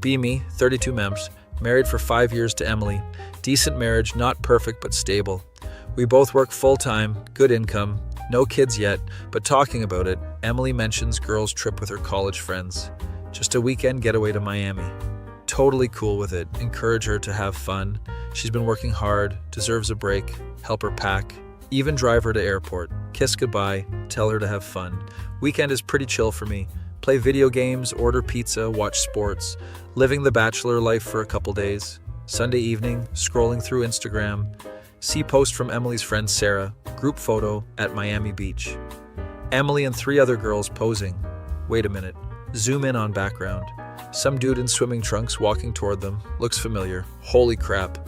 Be me, 32 mems, married for 5 years to Emily. Decent marriage, not perfect but stable. We both work full-time, good income, no kids yet, but talking about it, Emily mentions girls' trip with her college friends. Just a weekend getaway to Miami. Totally cool with it, encourage her to have fun. She's been working hard, deserves a break, help her pack, even drive her to airport, kiss goodbye, tell her to have fun. Weekend is pretty chill for me. Play video games, order pizza, watch sports, living the bachelor life for a couple days. Sunday evening, scrolling through Instagram. See post from Emily's friend Sarah, group photo at Miami Beach. Emily and 3 other girls posing. Wait a minute. Zoom in on background. Some dude in swimming trunks walking toward them. Looks familiar. Holy crap.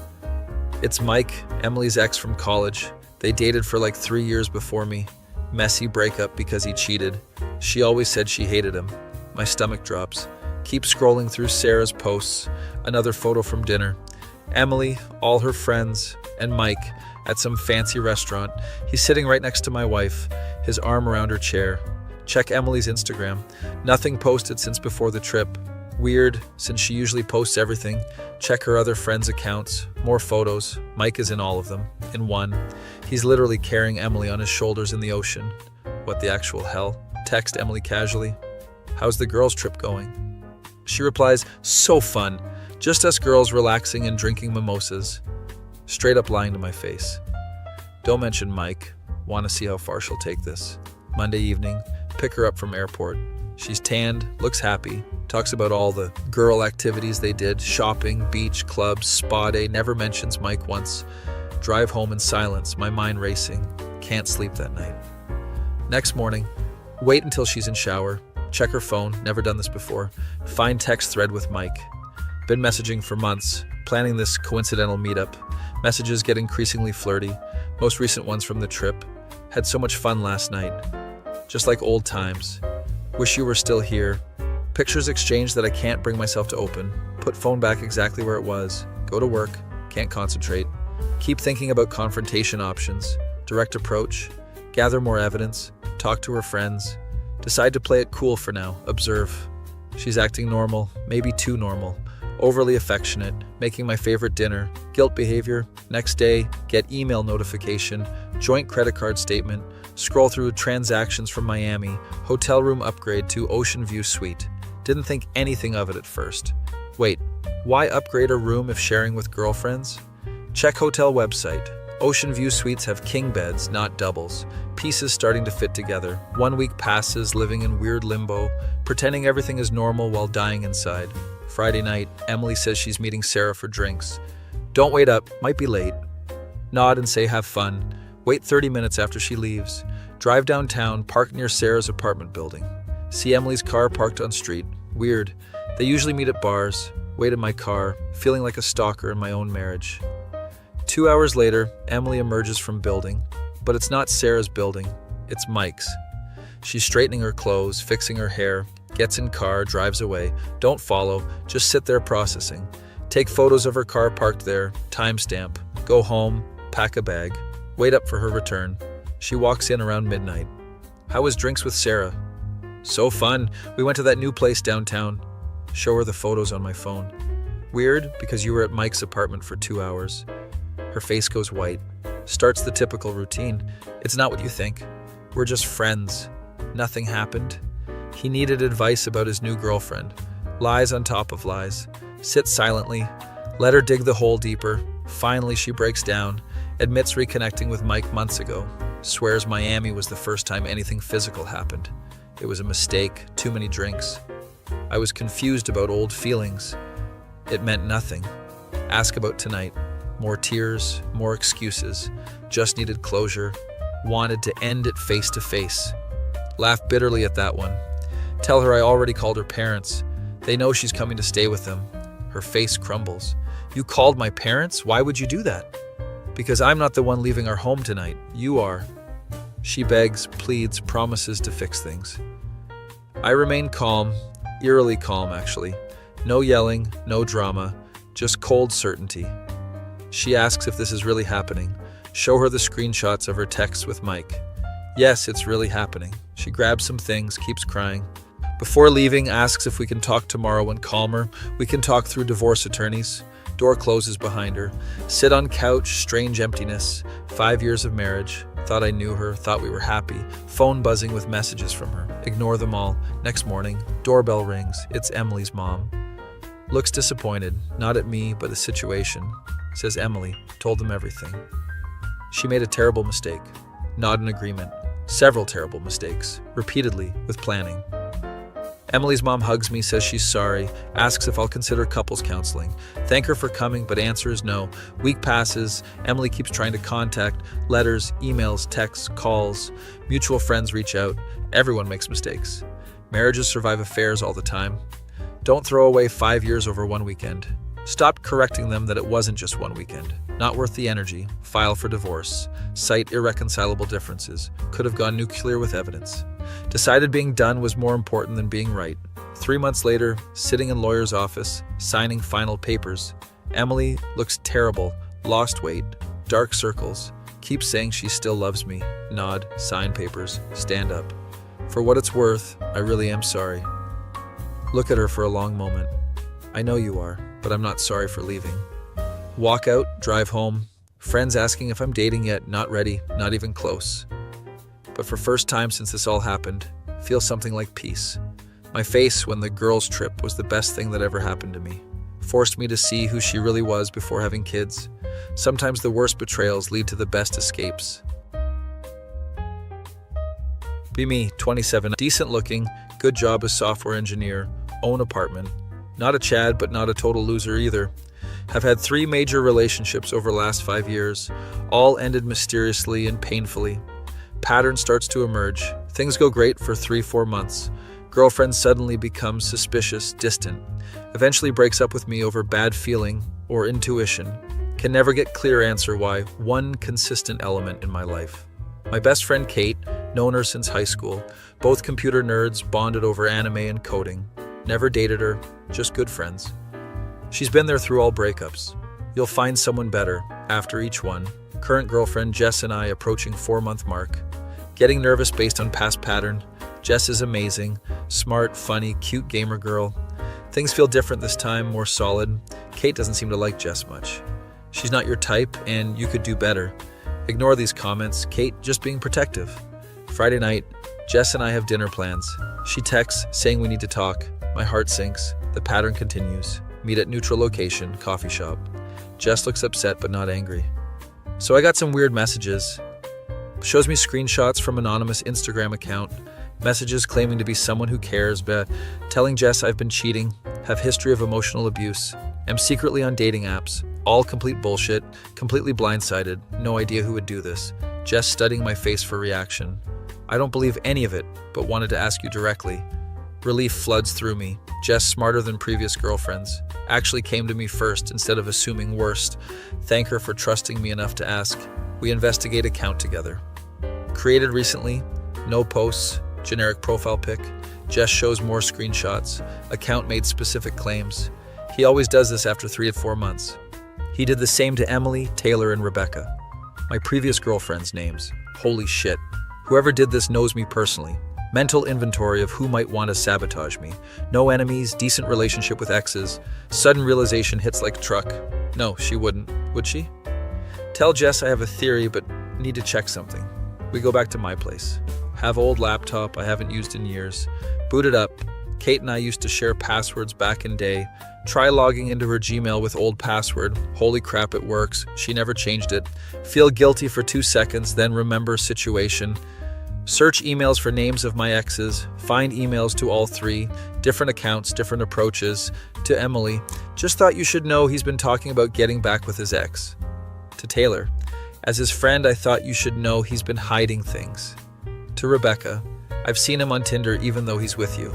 It's Mike, Emily's ex from college. They dated for like 3 years before me. Messy breakup because he cheated. She always said she hated him. My stomach drops. Keep scrolling through Sarah's posts. Another photo from dinner. Emily, all her friends, and Mike at some fancy restaurant. He's sitting right next to my wife, his arm around her chair. Check Emily's Instagram. Nothing posted since before the trip. Weird, since she usually posts everything. Check her other friends' accounts. More photos. Mike is in all of them. In one. He's literally carrying Emily on his shoulders in the ocean. What the actual hell? Text Emily casually. How's the girls' trip going? She replies, so fun. Just us girls relaxing and drinking mimosas. Straight up lying to my face. Don't mention Mike. Want to see how far she'll take this. Monday evening, pick her up from airport. She's tanned, looks happy, talks about all the girl activities they did, shopping, beach, clubs, spa day, never mentions Mike once. Drive home in silence, my mind racing. Can't sleep that night. Next morning, wait until she's in shower. Check her phone, never done this before. Find text thread with Mike. Been messaging for months, planning this coincidental meetup. Messages get increasingly flirty. Most recent ones from the trip. Had so much fun last night. Just like old times. Wish you were still here. Pictures exchanged that I can't bring myself to open. Put phone back exactly where it was. Go to work. Can't concentrate. Keep thinking about confrontation options. Direct approach. Gather more evidence. Talk to her friends. Decide to play it cool for now. Observe. She's acting normal. Maybe too normal. Overly affectionate, making my favorite dinner, guilt behavior, next day, get email notification, joint credit card statement, scroll through transactions from Miami, hotel room upgrade to Ocean View Suite. Didn't think anything of it at first. Wait, why upgrade a room if sharing with girlfriends? Check hotel website. Ocean View Suites have king beds, not doubles. Pieces starting to fit together. 1 week passes, living in weird limbo, pretending everything is normal while dying inside. Friday night, Emily says she's meeting Sarah for drinks. Don't wait up, might be late. Nod and say have fun. Wait 30 minutes after she leaves. Drive downtown, park near Sarah's apartment building. See Emily's car parked on street. Weird. They usually meet at bars. Wait in my car, feeling like a stalker in my own marriage. 2 hours later, Emily emerges from building. But it's not Sarah's building, it's Mike's. She's straightening her clothes, fixing her hair, gets in car, drives away. Don't follow, just sit there processing. Take photos of her car parked there, timestamp. Go home, pack a bag. Wait up for her return. She walks in around midnight. How was drinks with Sarah? So fun. We went to that new place downtown. Show her the photos on my phone. Weird, because you were at Mike's apartment for 2 hours. Her face goes white. Starts the typical routine. It's not what you think. We're just friends. Nothing happened. He needed advice about his new girlfriend. Lies on top of lies. Sit silently. Let her dig the hole deeper. Finally, she breaks down. Admits reconnecting with Mike months ago. Swears Miami was the first time anything physical happened. It was a mistake. Too many drinks. I was confused about old feelings. It meant nothing. Ask about tonight. More tears, more excuses. Just needed closure. Wanted to end it face to face. Laugh bitterly at that one. Tell her I already called her parents. They know she's coming to stay with them. Her face crumbles. You called my parents? Why would you do that? Because I'm not the one leaving our home tonight. You are. She begs, pleads, promises to fix things. I remain calm, eerily calm actually. No yelling, no drama, just cold certainty. She asks if this is really happening. Show her the screenshots of her texts with Mike. Yes, it's really happening. She grabs some things, keeps crying. Before leaving, asks if we can talk tomorrow when calmer. We can talk through divorce attorneys. Door closes behind her. Sit on couch, strange emptiness. 5 years of marriage. Thought I knew her, thought we were happy. Phone buzzing with messages from her. Ignore them all. Next morning, doorbell rings. It's Emily's mom. Looks disappointed, not at me, but the situation. Says Emily, told them everything. She made a terrible mistake. Not an agreement. Several terrible mistakes. Repeatedly, with planning. Emily's mom hugs me, says she's sorry, asks if I'll consider couples counseling. Thank her for coming, but answer is no. Week passes. Emily keeps trying to contact. Letters, emails, texts, calls. Mutual friends reach out. Everyone makes mistakes. Marriages survive affairs all the time. Don't throw away 5 years over one weekend. Stop correcting them that it wasn't just one weekend. Not worth the energy. File for divorce. Cite irreconcilable differences. Could have gone nuclear with evidence. Decided being done was more important than being right. 3 months later, sitting in lawyer's office, signing final papers. Emily looks terrible, lost weight, dark circles, keeps saying she still loves me. Nod, sign papers, stand up. For what it's worth, I really am sorry. Look at her for a long moment. I know you are, but I'm not sorry for leaving. Walk out, drive home. Friends asking if I'm dating yet, not ready, not even close. But for first time since this all happened, feel something like peace. My face when the girls' trip was the best thing that ever happened to me. Forced me to see who she really was before having kids. Sometimes the worst betrayals lead to the best escapes. Be me, 27, decent looking, good job as software engineer, own apartment. Not a Chad, but not a total loser either. Have had 3 major relationships over the last 5 years. All ended mysteriously and painfully. Pattern starts to emerge. Things go great for 3-4 months. Girlfriend suddenly becomes suspicious, distant. Eventually breaks up with me over bad feeling or intuition. Can never get clear answer why. One consistent element in my life. My best friend Kate, known her since high school. Both computer nerds, bonded over anime and coding. Never dated her, just good friends. She's been there through all breakups. You'll find someone better after each one. Current girlfriend Jess and I approaching 4-month mark. Getting nervous based on past pattern. Jess is amazing, smart, funny, cute gamer girl. Things feel different this time, more solid. Kate doesn't seem to like Jess much. She's not your type and you could do better. Ignore these comments, Kate just being protective. Friday night, Jess and I have dinner plans. She texts saying we need to talk. My heart sinks. The pattern continues. Meet at neutral location, coffee shop. Jess looks upset but not angry. So I got some weird messages. Shows me screenshots from anonymous Instagram account. Messages claiming to be someone who cares, but telling Jess I've been cheating, have history of emotional abuse, am secretly on dating apps. All complete bullshit, completely blindsided, no idea who would do this. Jess studying my face for reaction. I don't believe any of it, but wanted to ask you directly. Relief floods through me. Jess, smarter than previous girlfriends, actually came to me first instead of assuming worst. Thank her for trusting me enough to ask. We investigate account together. Created recently, no posts, generic profile pic. Jess shows more screenshots. Account made specific claims. He always does this after 3 to 4 months. He did the same to Emily, Taylor, and Rebecca. My previous girlfriends' names. Holy shit. Whoever did this knows me personally. Mental inventory of who might want to sabotage me. No enemies, decent relationship with exes. Sudden realization hits like a truck. No, she wouldn't. Would she? Tell Jess I have a theory, but need to check something. We go back to my place. Have old laptop I haven't used in years. Boot it up. Kate and I used to share passwords back in day. Try logging into her Gmail with old password. Holy crap, it works. She never changed it. Feel guilty for 2 seconds, then remember situation. Search emails for names of my exes. Find emails to all 3. Different accounts, different approaches. To Emily, just thought you should know he's been talking about getting back with his ex. To Taylor, as his friend, I thought you should know he's been hiding things. To Rebecca, I've seen him on Tinder even though he's with you.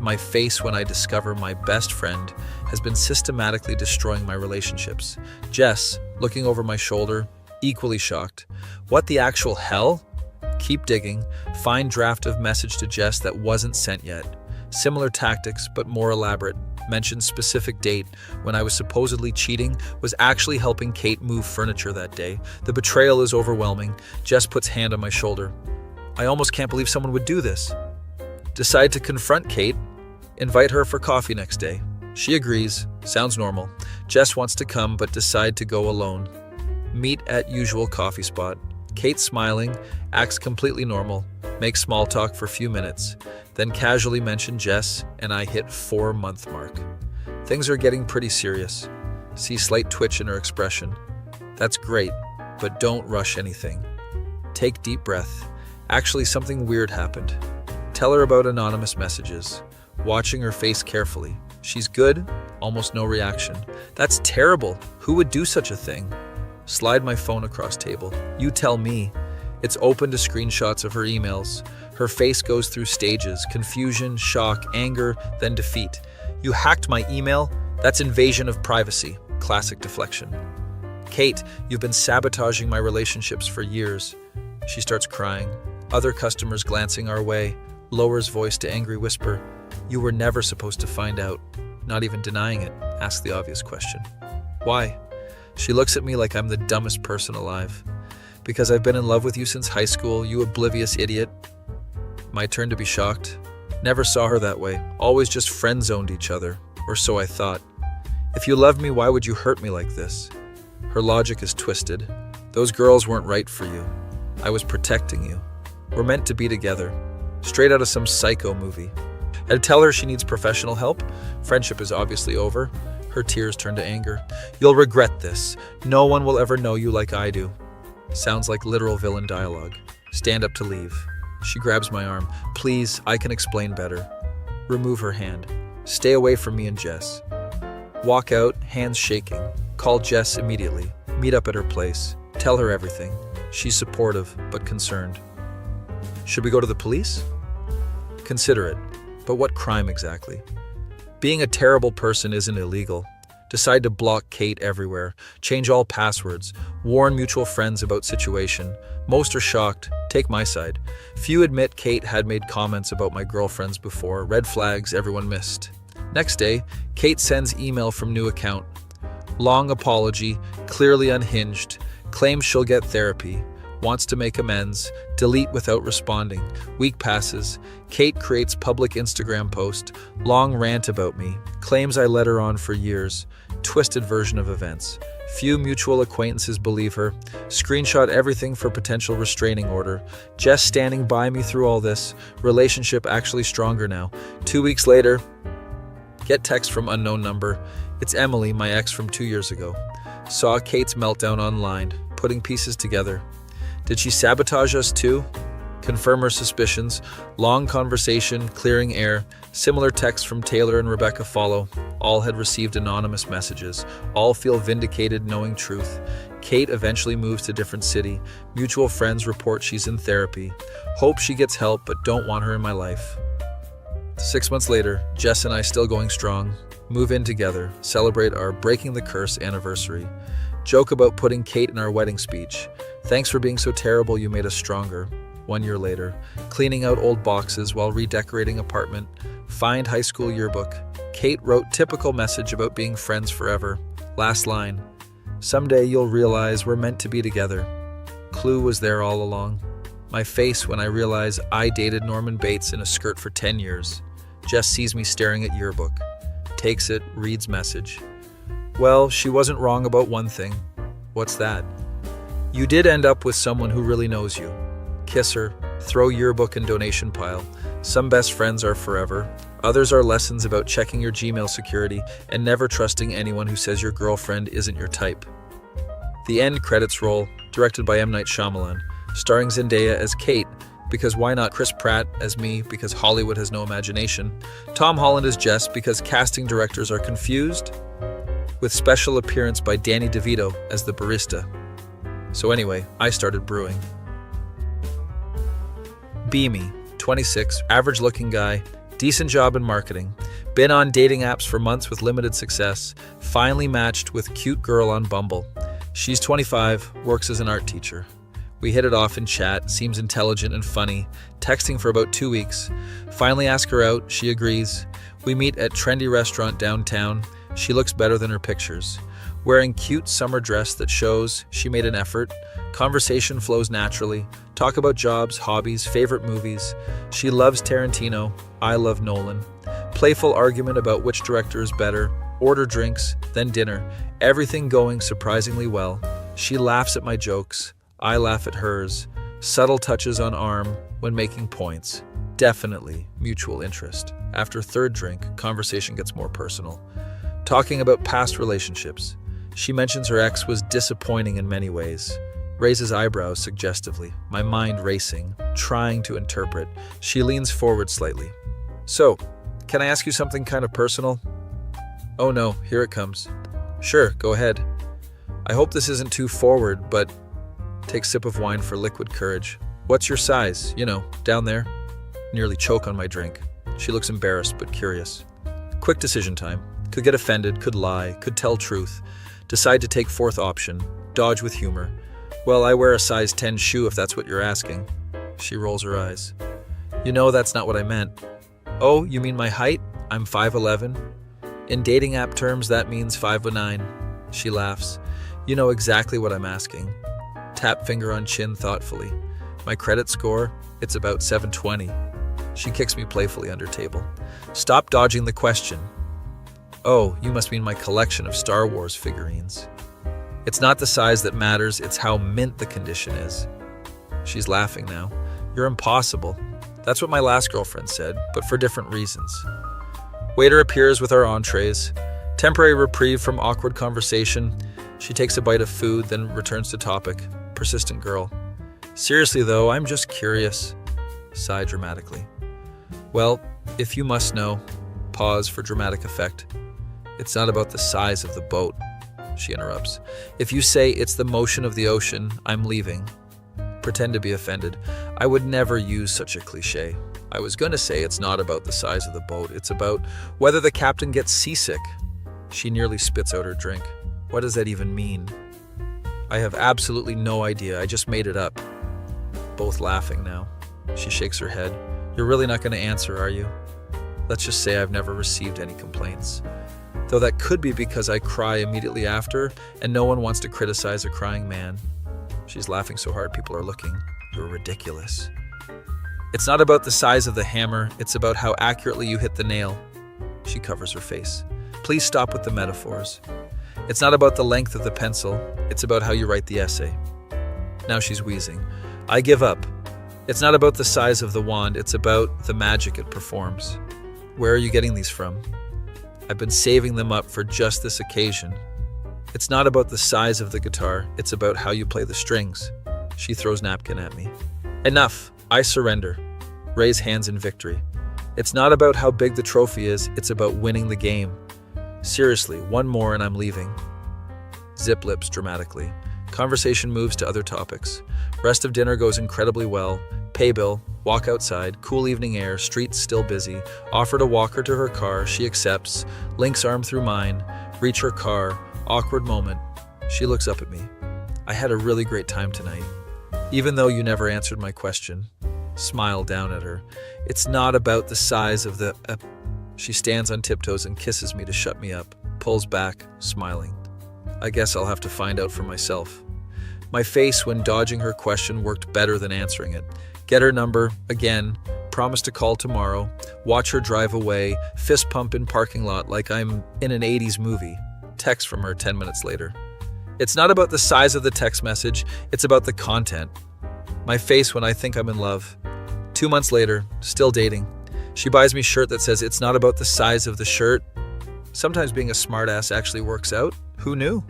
My face when I discover my best friend has been systematically destroying my relationships. Jess, looking over my shoulder, equally shocked. What the actual hell? Keep digging. Find draft of message to Jess that wasn't sent yet. Similar tactics, but more elaborate. Mentioned specific date when I was supposedly cheating, was actually helping Kate move furniture that day. The betrayal is overwhelming. Jess puts hand on my shoulder. I almost can't believe someone would do this. Decide to confront Kate, invite her for coffee next day. She agrees, sounds normal. Jess wants to come but decide to go alone. Meet at usual coffee spot. Kate smiling, acts completely normal, makes small talk for a few minutes, then casually mention Jess and I hit 4-month mark. Things are getting pretty serious. See slight twitch in her expression. That's great, but don't rush anything. Take deep breath. Actually, something weird happened. Tell her about anonymous messages. Watching her face carefully. She's good, almost no reaction. That's terrible. Who would do such a thing? Slide my phone across table. You tell me. It's open to screenshots of her emails. Her face goes through stages: confusion, shock, anger, then defeat. You hacked my email? That's invasion of privacy. Classic deflection. Kate, you've been sabotaging my relationships for years. She starts crying. Other customers glancing our way. Lowers voice to angry whisper. You were never supposed to find out. Not even denying it. Ask the obvious question. Why? She looks at me like I'm the dumbest person alive. Because I've been in love with you since high school, you oblivious idiot. My turn to be shocked. Never saw her that way. Always just friend-zoned each other. Or so I thought. If you loved me, why would you hurt me like this? Her logic is twisted. Those girls weren't right for you. I was protecting you. We're meant to be together. Straight out of some psycho movie. I tell her she needs professional help. Friendship is obviously over. Her tears turn to anger. You'll regret this. No one will ever know you like I do. Sounds like literal villain dialogue. Stand up to leave. She grabs my arm. Please, I can explain better. Remove her hand. Stay away from me and Jess. Walk out, hands shaking. Call Jess immediately. Meet up at her place. Tell her everything. She's supportive, but concerned. Should we go to the police? Consider it. But what crime exactly? Being a terrible person isn't illegal. Decide to block Kate everywhere. Change all passwords. Warn mutual friends about situation. Most are shocked. Take my side. Few admit Kate had made comments about my girlfriends before. Red flags everyone missed. Next day, Kate sends email from new account. Long apology, clearly unhinged. Claims she'll get therapy. Wants to make amends. Delete without responding. Week passes. Kate creates public Instagram post. Long rant about me. Claims I led her on for years. Twisted version of events. Few mutual acquaintances believe her. Screenshot everything for potential restraining order. Jess standing by me through all this. Relationship actually stronger now. 2 weeks later, get text from unknown number. It's Emily, my ex from 2 years ago. Saw Kate's meltdown online, putting pieces together. Did she sabotage us too? Confirm her suspicions. Long conversation, clearing air. Similar texts from Taylor and Rebecca follow. All had received anonymous messages. All feel vindicated knowing truth. Kate eventually moves to different city. Mutual friends report she's in therapy. Hope she gets help, but don't want her in my life. 6 months later, Jess and I still going strong. Move in together. Celebrate our Breaking the Curse anniversary. Joke about putting Kate in our wedding speech. Thanks for being so terrible, you made us stronger. 1 year later, cleaning out old boxes while redecorating apartment. Find high school yearbook. Kate wrote typical message about being friends forever. Last line. Someday you'll realize we're meant to be together. Clue was there all along. My face when I realize I dated Norman Bates in a skirt for 10 years. Jess sees me staring at yearbook. Takes it, reads message. Well, she wasn't wrong about one thing. What's that? You did end up with someone who really knows you. Kiss her, throw yearbook in donation pile. Some best friends are forever. Others are lessons about checking your Gmail security and never trusting anyone who says your girlfriend isn't your type. The end credits roll, directed by M. Night Shyamalan, starring Zendaya as Kate, because why not Chris Pratt as me, because Hollywood has no imagination, Tom Holland as Jess, because casting directors are confused, with special appearance by Danny DeVito as the barista. So anyway, I started brewing. Beamy, 26, average-looking guy, decent job in marketing. Been on dating apps for months with limited success. Finally matched with cute girl on Bumble. She's 25, works as an art teacher. We hit it off in chat, seems intelligent and funny. Texting for about 2 weeks. Finally ask her out, she agrees. We meet at trendy restaurant downtown. She looks better than her pictures. Wearing cute summer dress that shows she made an effort. Conversation flows naturally. Talk about jobs, hobbies, favorite movies. She loves Tarantino. I love Nolan. Playful argument about which director is better. Order drinks, then dinner. Everything going surprisingly well. She laughs at my jokes. I laugh at hers. Subtle touches on arm when making points. Definitely mutual interest. After third drink, conversation gets more personal. Talking about past relationships. She mentions her ex was disappointing in many ways. Raises eyebrows suggestively, my mind racing, trying to interpret. She leans forward slightly. So, can I ask you something kind of personal? Oh no, here it comes. Sure, go ahead. I hope this isn't too forward, but take sip of wine for liquid courage. What's your size? You know, down there. Nearly choke on my drink. She looks embarrassed but curious. Quick decision time. Could get offended, could lie, could tell truth. Decide to take fourth option. Dodge with humor. Well, I wear a size 10 shoe if that's what you're asking. She rolls her eyes. You know that's not what I meant. Oh, you mean my height? I'm 5'11". In dating app terms, that means 5'9". She laughs. You know exactly what I'm asking. Tap finger on chin thoughtfully. My credit score? It's about 720. She kicks me playfully under table. Stop dodging the question. Oh, you must mean my collection of Star Wars figurines. It's not the size that matters, it's how mint the condition is. She's laughing now. You're impossible. That's what my last girlfriend said, but for different reasons. Waiter appears with our entrees. Temporary reprieve from awkward conversation. She takes a bite of food, then returns to topic. Persistent girl. Seriously though, I'm just curious. Sigh dramatically. Well, if you must know, pause for dramatic effect. It's not about the size of the boat, she interrupts. If you say it's the motion of the ocean, I'm leaving. Pretend to be offended. I would never use such a cliche. I was going to say it's not about the size of the boat, it's about whether the captain gets seasick. She nearly spits out her drink. What does that even mean? I have absolutely no idea, I just made it up. Both laughing now. She shakes her head. You're really not going to answer, are you? Let's just say I've never received any complaints. Though that could be because I cry immediately after, and no one wants to criticize a crying man. She's laughing so hard people are looking. You're ridiculous. It's not about the size of the hammer, it's about how accurately you hit the nail. She covers her face. Please stop with the metaphors. It's not about the length of the pencil, it's about how you write the essay. Now she's wheezing. I give up. It's not about the size of the wand, it's about the magic it performs. Where are you getting these from? I've been saving them up for just this occasion. It's not about the size of the guitar, it's about how you play the strings. She throws napkin at me. Enough, I surrender. Raise hands in victory. It's not about how big the trophy is, it's about winning the game. Seriously, one more and I'm leaving. Zip lips dramatically. Conversation moves to other topics. Rest of dinner goes incredibly well. Pay bill, walk outside, cool evening air, streets still busy. Offer to walk her to her car, she accepts. Links arm through mine. Reach her car, awkward moment. She looks up at me. I had a really great time tonight. Even though you never answered my question. Smile down at her. It's not about the size of the... She stands on tiptoes and kisses me to shut me up. Pulls back, smiling. I guess I'll have to find out for myself. My face when dodging her question worked better than answering it. Get her number, again, promise to call tomorrow, watch her drive away, fist pump in parking lot like I'm in an 80s movie. Text from her 10 minutes later. It's not about the size of the text message, it's about the content. My face when I think I'm in love. 2 months later, still dating. She buys me a shirt that says it's not about the size of the shirt. Sometimes being a smartass actually works out. Who knew?